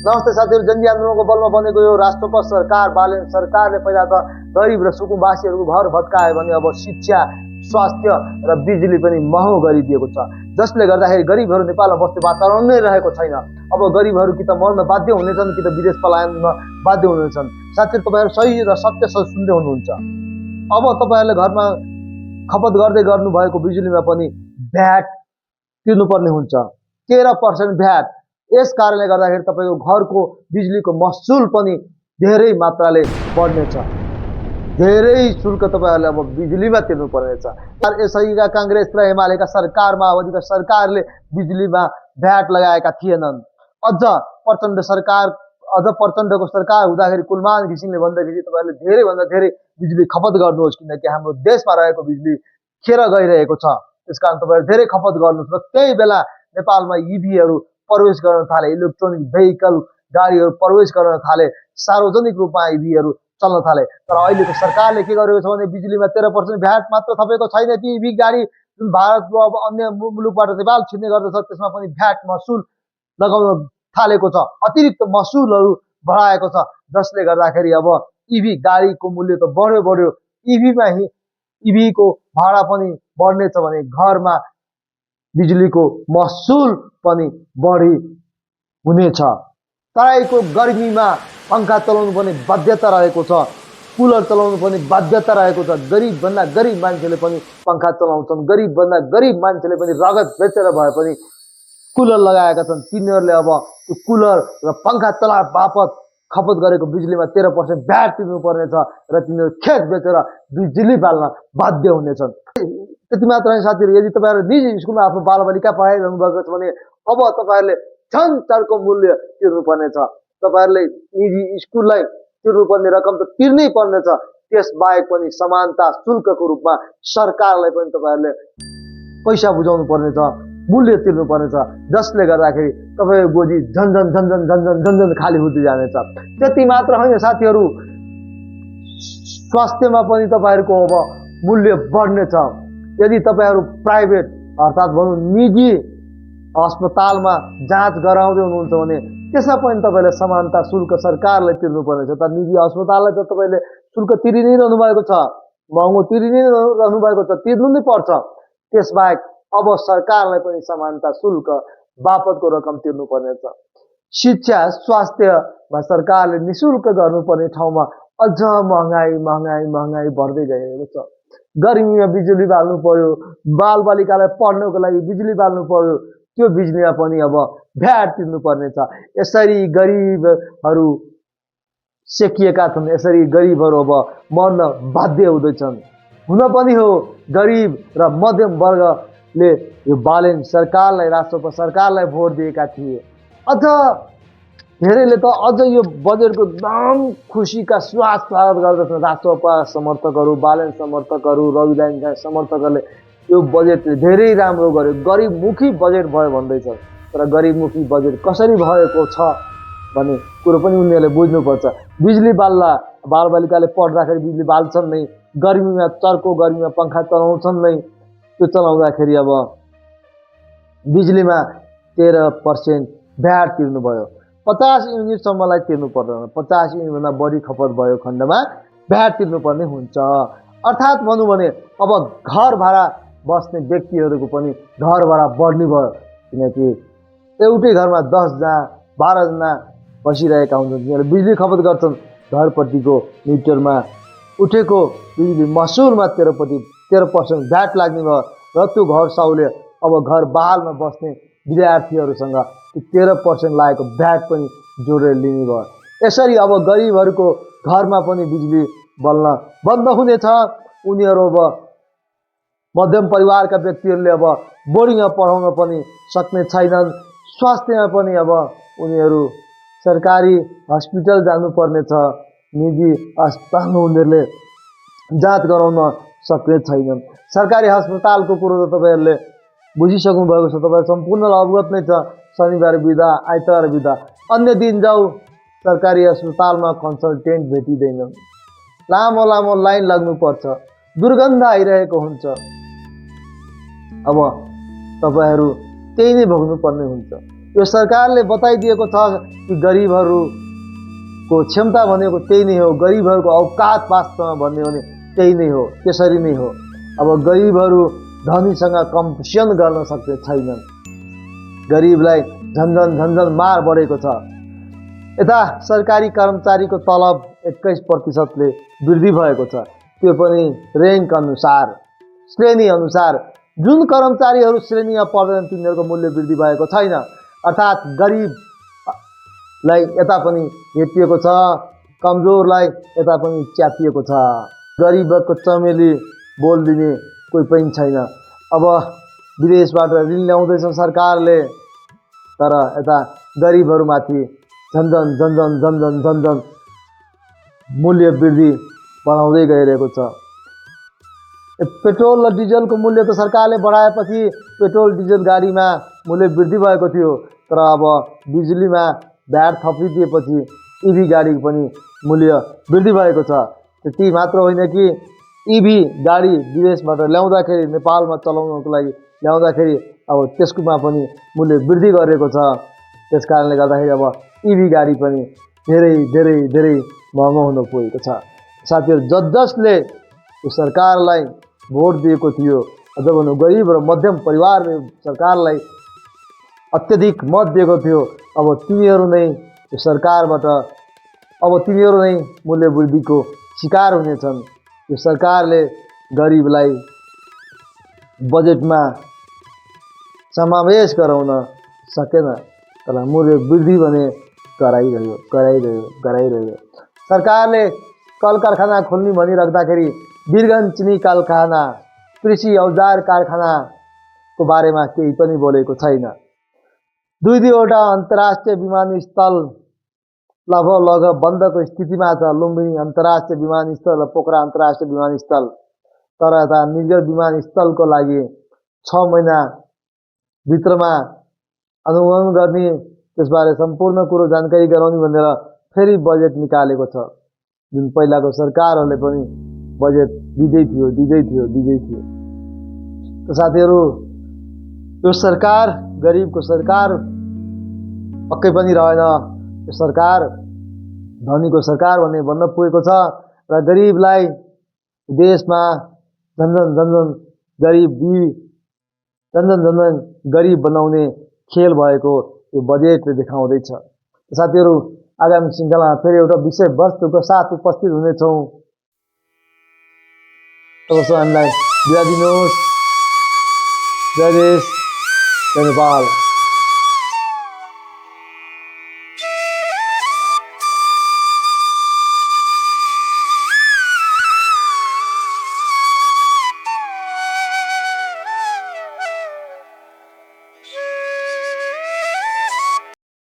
नमस्ते साथीहरू, जनजी आन्दोलनको बलमा बनेको यो राष्ट्रपति सरकार बालेन सरकारले पहिला त गरिब र सुकुम्बासीहरूको घर भत्कायो भने अब शिक्षा, स्वास्थ्य र बिजुली पनि महँगो गरिदिएको छ, जसले गर्दाखेरि गरिबहरू नेपालमा बस्ने वातावरण नै रहेको छैन। अब गरिबहरू कि त मर्न बाध्य हुनेछन् कि त विदेश पलायनमा बाध्य हुनेछन्। साथीहरू, तपाईँहरू सही र सत्य सुन्दै हुनुहुन्छ। अब तपाईँहरूले घरमा खपत गर्दै गर्नुभएको बिजुलीमा पनि भ्याट तिर्नुपर्ने हुन्छ, 13% भ्याट। यस कारणले गर्दाखेरि तपाईँको घरको बिजुलीको महसुल पनि धेरै मात्राले बढ्नेछ। धेरै शुल्क तपाईँहरूले अब बिजुलीमा तिर्नुपर्नेछ। यसैका काङ्ग्रेस र एमालेका सरकार, माओवादीका सरकारले बिजुलीमा भ्याट लगाएका थिएनन्। अझ प्रचण्डको सरकार हुँदाखेरि कुलमान घिसिङले भन्दाखेरि तपाईँहरूले धेरैभन्दा धेरै बिजुली खपत गर्नुहोस्, किनकि हाम्रो देशमा रहेको बिजुली खेर गइरहेको छ। त्यसकारण तपाईँहरू धेरै खपत गर्नुहोस्। र त्यही बेला नेपालमा इभीहरू प्रवेश गर्न थाले, इलेक्ट्रोनिक भेहिकल गाडीहरू प्रवेश गर्न थाले, सार्वजनिक रूपमा इभीहरू चल्न थाले। तर अहिलेको सरकारले के गरेको छ भने बिजुलीमा 13% भ्याट मात्र थपेको छैन कि इभी गाडी जुन भारतको अब अन्य मुलुकबाट नेपाल छिर्ने गर्दछ त्यसमा पनि भ्याट महसुल लगाउन थालेको छ, अतिरिक्त महसुलहरू बढाएको छ, जसले गर्दाखेरि अब इभी गाडीको मूल्य त बढ्यो, इभीको भाडा पनि बढ्नेछ भने घरमा बिजुलीको महसुल पनि बढी हुनेछ। तराईको गर्मीमा पंखा चलाउनु पनि बाध्यता रहेको छ, कुलर चलाउनु पनि बाध्यता रहेको छ। गरिबभन्दा गरिब मान्छेले पनि पंखा चलाउँछन्, गरिबभन्दा गरिब मान्छेले पनि रगत बेचेर भए पनि कुलर लगाएका छन्। तिनीहरूले अब त्यो कुलर र पंखा चला बापत खपत गरेको बिजुलीमा 13% भ्याट तिर्नुपर्नेछ र तिनीहरू खेत बेचेर बिजुली बाल्न बाध्य हुनेछन्। त्यति मात्र होइन साथीहरू, यदि तपाईँहरू निजी स्कुलमा आफ्नो बालबालिका पढाइरहनु भएको छ भने अब तपाईँहरूले झन् चर्को मूल्य तिर्नुपर्नेछ। तपाईँहरूले निजी स्कुललाई तिर्नुपर्ने रकम त तिर्नै पर्नेछ। त्यसबाहेक पनि समानता शुल्कको रूपमा सरकारलाई पनि तपाईँहरूले पैसा बुझाउनु पर्नेछ, मूल्य तिर्नु पर्नेछ, जसले गर्दाखेरि तपाईँको गोजी झन्झन खाली हुँदै जानेछ। त्यति मात्र होइन साथीहरू, स्वास्थ्यमा पनि तपाईँहरूको अब मूल्य बढ्नेछ। यदि तपाईँहरू प्राइभेट अर्थात् भनौँ निजी अस्पतालमा जाँच गराउँदै हुनुहुन्छ भने त्यसमा पनि तपाईँले समानता शुल्क सरकारलाई तिर्नुपर्नेछ। तर निजी अस्पताललाई त तपाईँले शुल्क तिरि नै रहनु भएको छ, महँगो तिरि नै रहनु भएको छ, तिर्नु नै पर्छ। त्यसबाहेक अब सरकारलाई पनि समानता शुल्क बापतको रकम तिर्नुपर्नेछ। शिक्षा स्वास्थ्यमा सरकारले निःशुल्क गर्नुपर्ने ठाउँमा अझ महँगाई बढ्दै गइरहेको छ। गर्मीमा बिजुली बाल्नु पर्यो, बालबालिकालाई पढ्नको लागि बिजुली बाल्नु पर्यो, त्यो बिजुलीमा पनि अब भ्याट तिर्नुपर्ने छ। यसरी गरिबहरू सेकिएका छन्, यसरी गरिबहरू अब मर्न बाध्य हुँदैछन्। हुन पनि हो, गरिब र मध्यम वर्गले यो बालेन सरकारलाई, राष्ट्रपति सरकारलाई भोट दिएका थिए। अझ धेरैले त अझ यो बजेटको एकदम खुसीका स्वागत गर्दछन्। राष्ट्रपा समर्थकहरू, बालेन समर्थकहरू, रविलाइन समर्थकहरूले यो बजेटले धेरै राम्रो गर्यो, गरिबमुखी बजेट भयो भन्दैछ। तर गरिबमुखी बजेट कसरी भएको छ भन्ने कुरो पनि उनीहरूले बुझ्नुपर्छ। बिजुली बाल्ला, बालबालिकाले पढ्दाखेरि बिजुली बाल्छन् नै, गर्मीमा चर्को गर्मीमा पंखा चलाउँछन् नै, त्यो चलाउँदाखेरि अब बिजुलीमा 13% भ्याट तिर्नुभयो। 50 युनिटसम्मलाई तिर्नु पर्दैन, 50 युनिटभन्दा बढी खपत भयो खण्डमा भ्याट तिर्नुपर्ने हुन्छ। अर्थात् भनौँ भने अब घर भाडा बस्ने व्यक्तिहरूको पनि घर भाडा बढ्ने भयो, किनकि एउटै घरमा 10 जना 12 जना बसिरहेका हुन्छन्। तिनीहरूले बिजुली खपत गर्छन्। घरपट्टिको मिटरमा उठेको बिजुली महसुलमा 13% भ्याट लाग्ने भयो र त्यो घर साउले अब घर बहालमा बस्ने विद्यार्थीहरूसँग 13% लागेको भ्याट पनि जोडेर लिने भयो। यसरी अब गरिबहरूको घरमा पनि बिजुली बल्न बन्द हुनेछ। उनीहरू अब मध्यम परिवारका व्यक्तिहरूले अब बोर्डिङमा पढाउन पनि सक्ने छैनन्। स्वास्थ्यमा पनि अब उनीहरू सरकारी हस्पिटल जानुपर्नेछ, निजी अस्पतालमा उनीहरूले जाँच गराउन सक्ने छैनन्। सरकारी अस्पतालको कुरो त तपाईँहरूले बुझिसक्नु भएको छ, तपाईँ सम्पूर्णलाई अवगत नै छ। शनिबार बिदा, आइतबार बिदा, अन्य दिन जाऊ सरकारी अस्पतालमा कन्सल्टेन्ट भेटिँदैनन्, लामो लाइन लाग्नुपर्छ, दुर्गन्ध आइरहेको हुन्छ। अब तपाईँहरू त्यही नै भोग्नुपर्ने हुन्छ। यो सरकारले बताइदिएको छ कि गरिबहरूको क्षमता भनेको त्यही नै हो, गरिबहरूको औकात वास्तवमा भन्ने भने त्यही नै हो, त्यसरी नै हो। अब गरिबहरू धनीसँग कम्पिटिसन गर्न सक्ने छैनन्, गरिबलाई झन्झन झन्झन मार बढेको छ। यता सरकारी कर्मचारीको तलब 21%ले वृद्धि भएको छ, त्यो पनि र्याङ्क अनुसार, श्रेणी अनुसार। जुन कर्मचारीहरू श्रेणीमा पर्दैनन् तिनीहरूको मूल्य वृद्धि भएको छैन, अर्थात् गरिबलाई यता पनि हेपिएको छ, कमजोरलाई यता पनि च्यापिएको छ। गरिबको चमेली बोलिदिने कोही पनि छैन। अब विदेशबाट ऋण ल्याउँदैछ सरकारले, तर यता गरिबहरूमाथि झन्झन झन्झन झन्झन झन्झन मूल्य वृद्धि बढाउँदै गइरहेको छ। पेट्रोल र डिजलको मूल्य त सरकारले बढाएपछि पेट्रोल डिजल गाडीमा मूल्य वृद्धि भएको थियो, तर अब बिजुलीमा भ्याट थपिदिएपछि इभी गाडीको पनि मूल्य वृद्धि भएको छ। त्यति मात्र होइन कि इभी गाडी विदेशबाट ल्याउँदाखेरि, नेपालमा चलाउनको लागि ल्याउँदाखेरि अब त्यसकोमा पनि मूल्य वृद्धि गरेको छ। त्यस कारणले गर्दाखेरि अब इभी गाडी पनि धेरै धेरै धेरै महँगो हुन पुगेको छ। साथीहरू, जसले यो सरकारलाई भोट दिएको थियो, अझ भनौँ गरिब र मध्यम परिवारले सरकारलाई अत्यधिक मत दिएको थियो, अब तिनीहरू नै यो सरकारबाट अब तिनीहरू नै मूल्य वृद्धिको शिकार हुनेछन्। यो सरकारले गरिबलाई बजेटमा समावेश गराउन सकेन, तर मूल्य वृद्धि भने गराइरह्यो। सरकारले कल कारखाना खोल्ने भनिराख्दाखेरि वीरगञ्ज चिनी कारखाना, कृषि औजार कारखानाको बारेमा केही पनि बोलेको छैन। दुईवटा अन्तर्राष्ट्रिय विमानस्थल लगभग बन्दको स्थितिमा छ, लुम्बिनी अन्तर्राष्ट्रिय विमानस्थल र पोखरा अन्तर्राष्ट्रिय विमानस्थल। तर यता निजगढ विमानस्थलको लागि 6 महिनाभित्रमा अनुगमन गर्ने, त्यसबारे सम्पूर्ण कुरो जानकारी गराउने भनेर फेरि बजेट निकालेको छ, जुन पहिलाको सरकारहरूले पनि बजेट दिँदै थियो। त साथीहरू, यो सरकार गरिबको सरकार पक्कै पनि रहेन, यो सरकार धनीको सरकार भन्ने भन्न पुगेको छ र गरिबलाई देशमा झन्झन गरिब बनाउने खेल भएको यो बजेटले देखाउँदैछ। साथीहरू, आगामी श्रृङ्खलामा फेरि एउटा विषयवस्तुको साथ उपस्थित हुनेछौँ। तबसम्म हामीलाई बिदा दिनुहोस्। जय देश, जय नेपाल।